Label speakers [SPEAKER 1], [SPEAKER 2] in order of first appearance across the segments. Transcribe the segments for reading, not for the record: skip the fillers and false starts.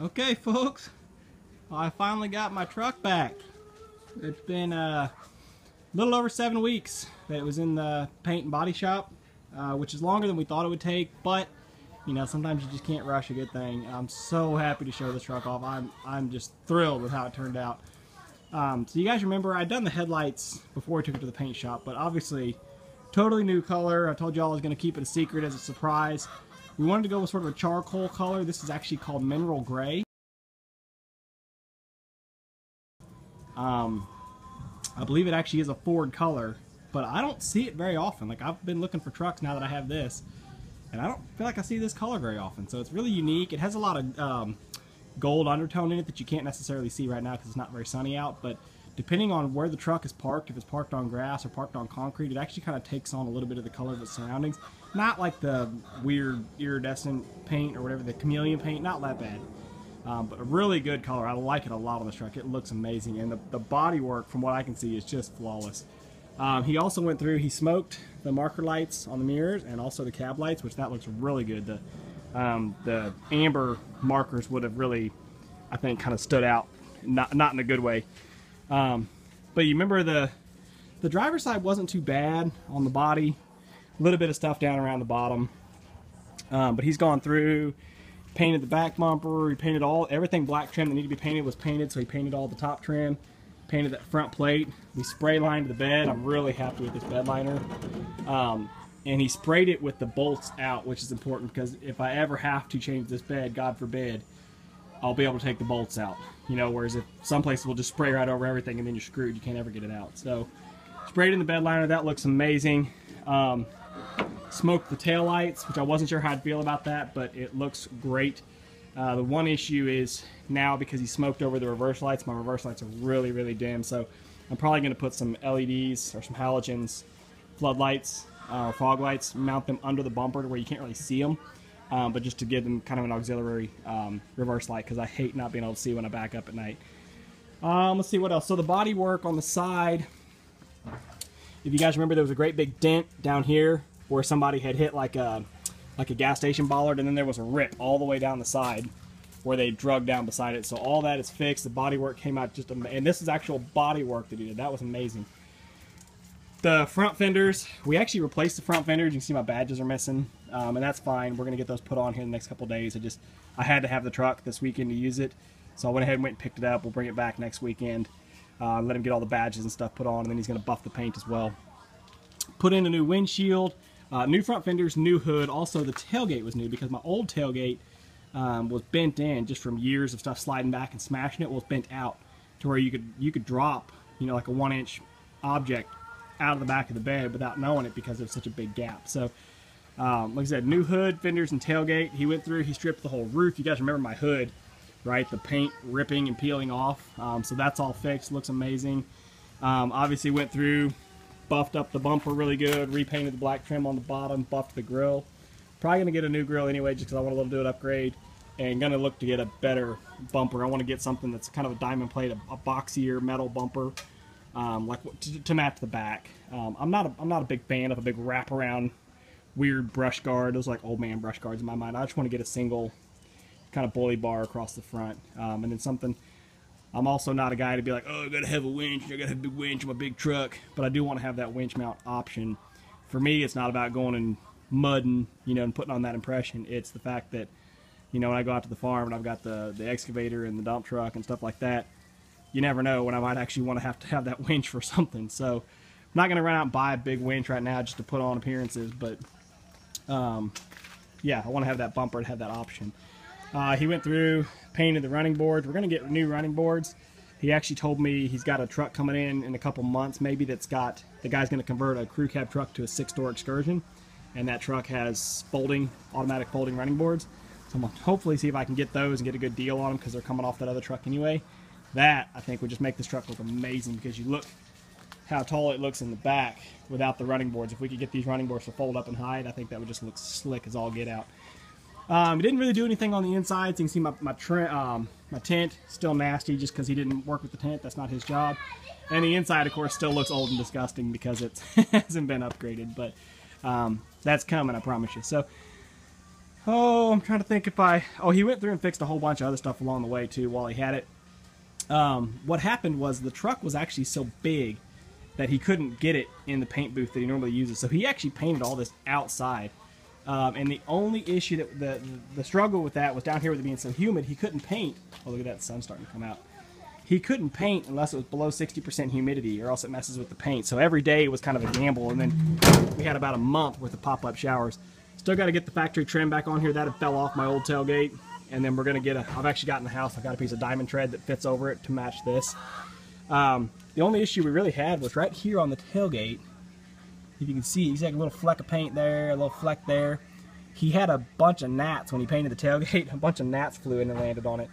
[SPEAKER 1] Okay, folks, I finally got my truck back. It's been a little over 7 weeks that it was in the paint and body shop, which is longer than we thought it would take, but you know, sometimes you just can't rush a good thing. I'm so happy to show this truck off. I'm just thrilled with how it turned out. So you guys remember I'd done the headlights before I took it to the paint shop, but obviously totally new color. I told y'all I was going to keep it a secret as a surprise. We wanted to go with sort of a charcoal color. This is actually called mineral gray. I believe it actually is a Ford color, but I don't see it very often. Like, I've been looking for trucks now that I have this, and I don't feel like I see this color very often. So it's really unique. It has a lot of gold undertone in it that you can't necessarily see right now because it's not very sunny out, but depending on where the truck is parked, if it's parked on grass or parked on concrete, it actually kind of takes on a little bit of the color of its surroundings. Not like the weird iridescent paint or whatever, the chameleon paint, not that bad. But a really good color. I like it a lot on this truck. It looks amazing, and the body work, from what I can see, is just flawless. He also went through, he smoked the marker lights on the mirrors and also the cab lights, which that looks really good. The amber markers would have really, I think, kind of stood out, not in a good way. But you remember the driver's side wasn't too bad on the body. A little bit of stuff down around the bottom. But he's gone through, painted the back bumper, he painted everything black trim that needed to be painted was painted, so he painted all the top trim, painted that front plate. We spray lined the bed. I'm really happy with this bed liner. And he sprayed it with the bolts out, which is important because if I ever have to change this bed, God forbid, I'll be able to take the bolts out. You know, whereas if some places will just spray right over everything and then you're screwed, you can't ever get it out. So sprayed in the bed liner, that looks amazing. Smoked the tail lights, which I wasn't sure how I'd feel about that, but it looks great. The one issue is now, because he smoked over the reverse lights, my reverse lights are really, really dim, so I'm probably going to put some LEDs or some halogens, floodlights, fog lights, mount them under the bumper to where you can't really see them, but just to give them kind of an auxiliary reverse light, because I hate not being able to see when I back up at night. Let's see what else. So the body work on the side, if you guys remember, there was a great big dent down here where somebody had hit like a gas station bollard, and then there was a rip all the way down the side where they drug down beside it. So all that is fixed. The body work came out just amazing. And this is actual body work that he did. That was amazing. The front fenders, we actually replaced the front fenders. You can see my badges are missing, and that's fine. We're going to get those put on here in the next couple of days. I had to have the truck this weekend to use it, so I went ahead and went and picked it up. We'll bring it back next weekend. Let him get all the badges and stuff put on, and then he's going to buff the paint as well. Put in a new windshield. New front fenders, new hood. Also, the tailgate was new because my old tailgate was bent in just from years of stuff sliding back and smashing it. Well, it's bent out to where you could drop, you know, like a 1-inch object out of the back of the bed without knowing it because of such a big gap. So, like I said, new hood, fenders, and tailgate. He went through, he stripped the whole roof. You guys remember my hood, right? The paint ripping and peeling off. So that's all fixed. Looks amazing. Obviously went through, buffed up the bumper really good, repainted the black trim on the bottom, buffed the grill. Probably going to get a new grill anyway just because I want to do an upgrade, and going to look to get a better bumper. I want to get something that's kind of a diamond plate, a boxier metal bumper, like to match the back. I'm not a big fan of a big wraparound weird brush guard. Those are like old man brush guards in my mind. I just want to get a single kind of bully bar across the front, and then something. I'm also not a guy to be like, oh, I gotta have a winch, I gotta have a big winch on my big truck, but I do want to have that winch mount option. For me, it's not about going and mudding, you know, and putting on that impression. It's the fact that, you know, when I go out to the farm and I've got the excavator and the dump truck and stuff like that, you never know when I might actually want to have that winch for something. So I'm not gonna run out and buy a big winch right now just to put on appearances, but yeah, I want to have that bumper and have that option. He went through, painted the running boards. We're going to get new running boards. He actually told me he's got a truck coming in a couple months maybe the guy's going to convert a crew cab truck to a 6-door Excursion, and that truck has automatic folding running boards. So I'm going to hopefully see if I can get those and get a good deal on them because they're coming off that other truck anyway. That, I think, would just make this truck look amazing because you look how tall it looks in the back without the running boards. If we could get these running boards to fold up and hide, I think that would just look slick as all get out. He didn't really do anything on the inside, so you can see my tent still nasty just because he didn't work with the tent. That's not his job. And the inside, of course, still looks old and disgusting because it hasn't been upgraded, but that's coming, I promise you. So Oh, I'm trying to think if he went through and fixed a whole bunch of other stuff along the way too while he had it. What happened was the truck was actually so big that he couldn't get it in the paint booth that he normally uses. So he actually painted all this outside. And the only issue that the struggle with that was down here with it being so humid, he couldn't paint. Oh, look at that, the sun's starting to come out. He couldn't paint unless it was below 60% humidity, or else it messes with the paint. So every day was kind of a gamble, and then we had about a month worth of pop-up showers. Still got to get the factory trim back on here. That had fell off my old tailgate, and then we're going to get I've actually got in the house, I've got a piece of diamond tread that fits over it to match this. The only issue we really had was right here on the tailgate. If you can see, he's got a little fleck of paint there, a little fleck there. He had a bunch of gnats when he painted the tailgate. A bunch of gnats flew in and landed on it.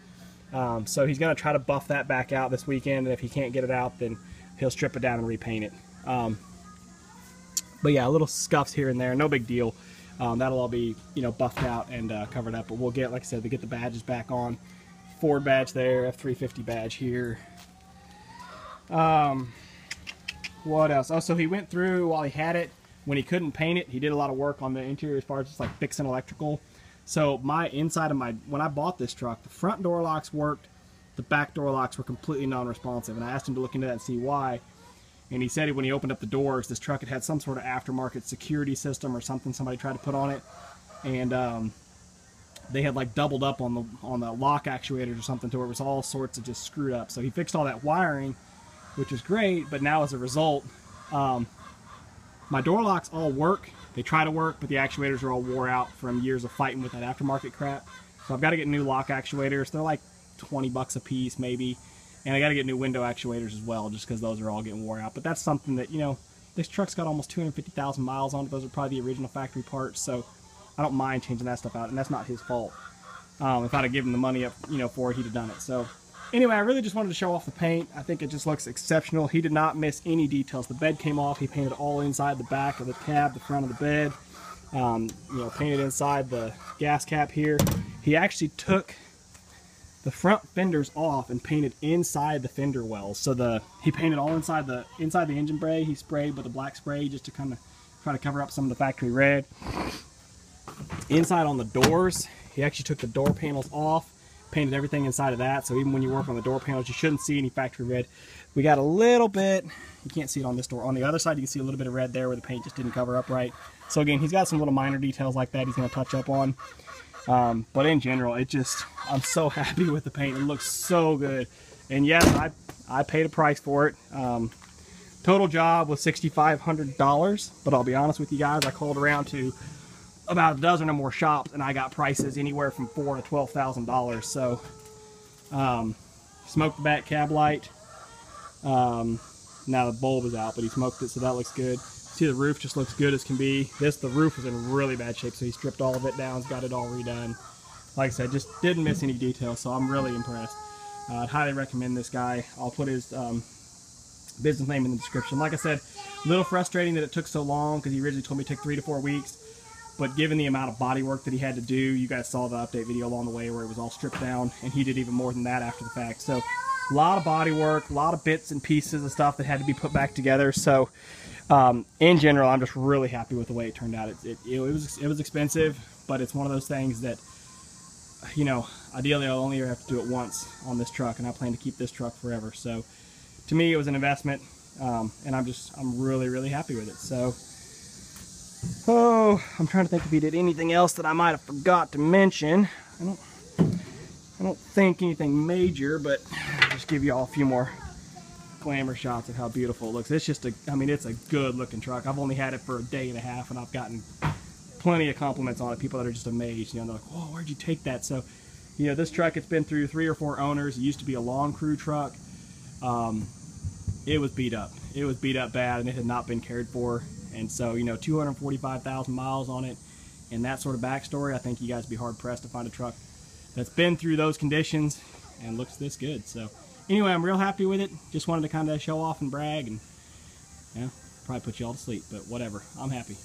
[SPEAKER 1] So he's going to try to buff that back out this weekend, and if he can't get it out, then he'll strip it down and repaint it. But yeah, little scuffs here and there, no big deal. That'll all be, you know, buffed out and covered up. But we'll get, like I said, to get the badges back on. Ford badge there, F350 badge here. What else? Oh, so he went through while he had it. When he couldn't paint it, he did a lot of work on the interior as far as just like fixing electrical. So my inside of when I bought this truck, the front door locks worked, the back door locks were completely non-responsive, and I asked him to look into that and see why. And he said when he opened up the doors, this truck had some sort of aftermarket security system or something somebody tried to put on it, and they had like doubled up on the lock actuators or something to where it was all sorts of just screwed up. So he fixed all that wiring, which is great, but now as a result, my door locks all work. They try to work, but the actuators are all wore out from years of fighting with that aftermarket crap. So I've got to get new lock actuators. They're like 20 bucks a piece maybe. And I got to get new window actuators as well, just because those are all getting wore out. But that's something that, you know, this truck's got almost 250,000 miles on it. Those are probably the original factory parts, so I don't mind changing that stuff out, and that's not his fault. If I'd have given him the money up, you know, for it, he'd have done it. So anyway, I really just wanted to show off the paint. I think it just looks exceptional. He did not miss any details. The bed came off. He painted all inside the back of the cab, the front of the bed. You know, painted inside the gas cap here. He actually took the front fenders off and painted inside the fender wells. So he painted all inside the engine bay. He sprayed with a black spray just to kind of try to cover up some of the factory red. Inside on the doors, he actually took the door panels off, painted everything inside of that. So even when you work on the door panels, you shouldn't see any factory red. We got a little bit, you can't see it on this door. On the other side, you can see a little bit of red there where the paint just didn't cover up right. So again, he's got some little minor details like that he's going to touch up on. But in general, I'm so happy with the paint. It looks so good. And yes, I paid a price for it. Total job was $6,500, but I'll be honest with you guys, I called around to about a dozen or more shops, and I got prices anywhere from $4,000 to $12,000. So, smoked the back cab light. Now the bulb is out, but he smoked it, so that looks good. See, the roof just looks good as can be. The roof was in really bad shape, so he stripped all of it down, got it all redone. Like I said, just didn't miss any details, so I'm really impressed. I'd highly recommend this guy. I'll put his business name in the description. Like I said, a little frustrating that it took so long, because he originally told me it took 3 to 4 weeks. But given the amount of body work that he had to do, you guys saw the update video along the way where it was all stripped down, and he did even more than that after the fact. So a lot of body work, a lot of bits and pieces of stuff that had to be put back together. So in general, I'm just really happy with the way it turned out. It was expensive, but it's one of those things that, you know, ideally I'll only ever have to do it once on this truck, and I plan to keep this truck forever. So to me, it was an investment, and I'm really, really happy with it. So, I'm trying to think if he did anything else that I might have forgot to mention. I don't think anything major, but I'll just give you all a few more glamour shots of how beautiful it looks. It's just it's a good looking truck. I've only had it for a day and a half, and I've gotten plenty of compliments on it. People that are just amazed, you know, they're like, whoa, where'd you take that? So, you know, this truck, it's been through 3 or 4 owners. It used to be a lawn crew truck. It was beat up. It was beat up bad, and it had not been cared for. And so, you know, 245,000 miles on it, and that sort of backstory, I think you guys would be hard-pressed to find a truck that's been through those conditions and looks this good. So anyway, I'm real happy with it. Just wanted to kind of show off and brag, and yeah, probably put you all to sleep, but whatever. I'm happy.